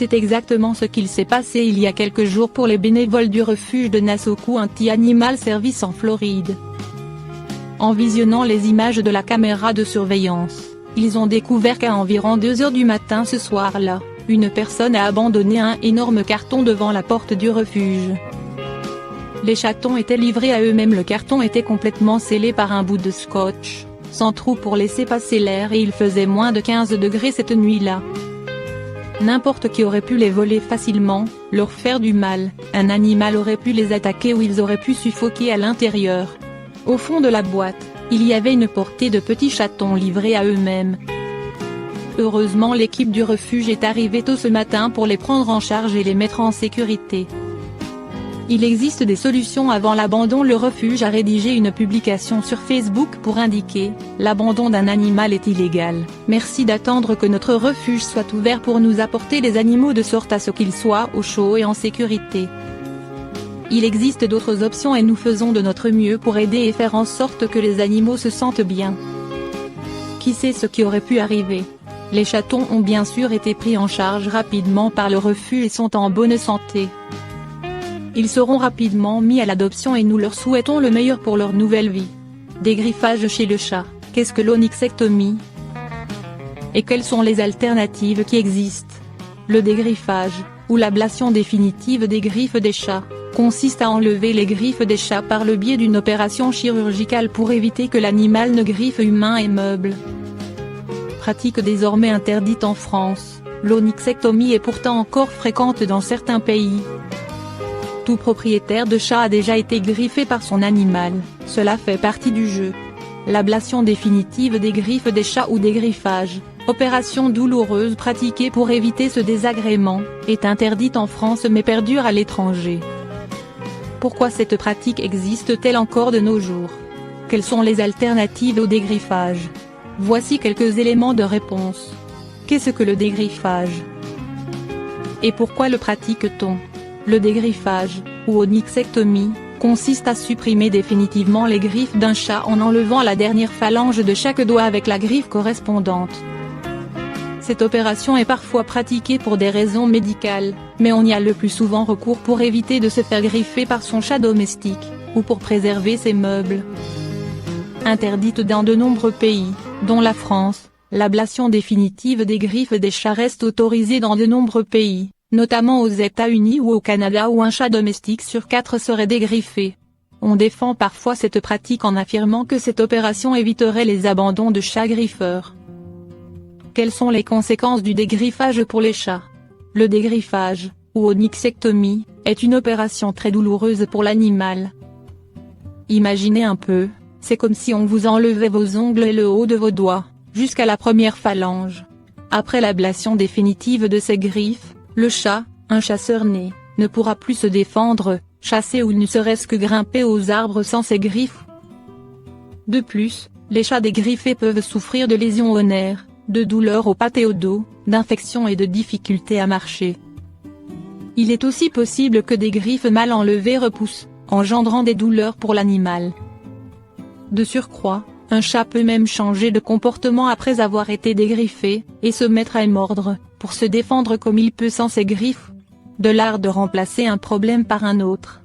C'est exactement ce qu'il s'est passé il y a quelques jours pour les bénévoles du refuge de Nassau County Animal Service en Floride. En visionnant les images de la caméra de surveillance, ils ont découvert qu'à environ 2 h du matin ce soir-là, une personne a abandonné un énorme carton devant la porte du refuge. Les chatons étaient livrés à eux-mêmes. Le carton était complètement scellé par un bout de scotch, sans trou pour laisser passer l'air, et il faisait moins de 15 degrés cette nuit-là. N'importe qui aurait pu les voler facilement, leur faire du mal, un animal aurait pu les attaquer ou ils auraient pu suffoquer à l'intérieur. Au fond de la boîte, il y avait une portée de petits chatons livrés à eux-mêmes. Heureusement, l'équipe du refuge est arrivée tôt ce matin pour les prendre en charge et les mettre en sécurité. Il existe des solutions avant l'abandon. Le refuge a rédigé une publication sur Facebook pour indiquer « L'abandon d'un animal est illégal. Merci d'attendre que notre refuge soit ouvert pour nous apporter les animaux de sorte à ce qu'ils soient au chaud et en sécurité. Il existe d'autres options et nous faisons de notre mieux pour aider et faire en sorte que les animaux se sentent bien. » Qui sait ce qui aurait pu arriver? Les chatons ont bien sûr été pris en charge rapidement par le refuge et sont en bonne santé. Ils seront rapidement mis à l'adoption et nous leur souhaitons le meilleur pour leur nouvelle vie. Dégriffage chez le chat, qu'est-ce que l'onyxectomie? Et quelles sont les alternatives qui existent? Le dégriffage, ou l'ablation définitive des griffes des chats, consiste à enlever les griffes des chats par le biais d'une opération chirurgicale pour éviter que l'animal ne griffe humains et meubles. Pratique désormais interdite en France, l'onyxectomie est pourtant encore fréquente dans certains pays. Tout propriétaire de chat a déjà été griffé par son animal, cela fait partie du jeu. L'ablation définitive des griffes des chats ou dégriffage, opération douloureuse pratiquée pour éviter ce désagrément, est interdite en France mais perdure à l'étranger. Pourquoi cette pratique existe-t-elle encore de nos jours? Quelles sont les alternatives au dégriffage? Voici quelques éléments de réponse. Qu'est-ce que le dégriffage? Et pourquoi le pratique-t-on? Le dégriffage, ou onyxectomie, consiste à supprimer définitivement les griffes d'un chat en enlevant la dernière phalange de chaque doigt avec la griffe correspondante. Cette opération est parfois pratiquée pour des raisons médicales, mais on y a le plus souvent recours pour éviter de se faire griffer par son chat domestique, ou pour préserver ses meubles. Interdite dans de nombreux pays, dont la France, l'ablation définitive des griffes des chats reste autorisée dans de nombreux pays, notamment aux États-Unis ou au Canada où un chat domestique sur 4 serait dégriffé. On défend parfois cette pratique en affirmant que cette opération éviterait les abandons de chats griffeurs. Quelles sont les conséquences du dégriffage pour les chats? Le dégriffage, ou onyxectomie, est une opération très douloureuse pour l'animal. Imaginez un peu, c'est comme si on vous enlevait vos ongles et le haut de vos doigts, jusqu'à la première phalange. Après l'ablation définitive de ces griffes, le chat, un chasseur né, ne pourra plus se défendre, chasser ou ne serait-ce que grimper aux arbres sans ses griffes. De plus, les chats dégriffés peuvent souffrir de lésions aux nerfs, de douleurs aux pattes et au dos, d'infections et de difficultés à marcher. Il est aussi possible que des griffes mal enlevées repoussent, engendrant des douleurs pour l'animal. De surcroît, un chat peut même changer de comportement après avoir été dégriffé, et se mettre à mordre, pour se défendre comme il peut sans ses griffes. De l'art de remplacer un problème par un autre.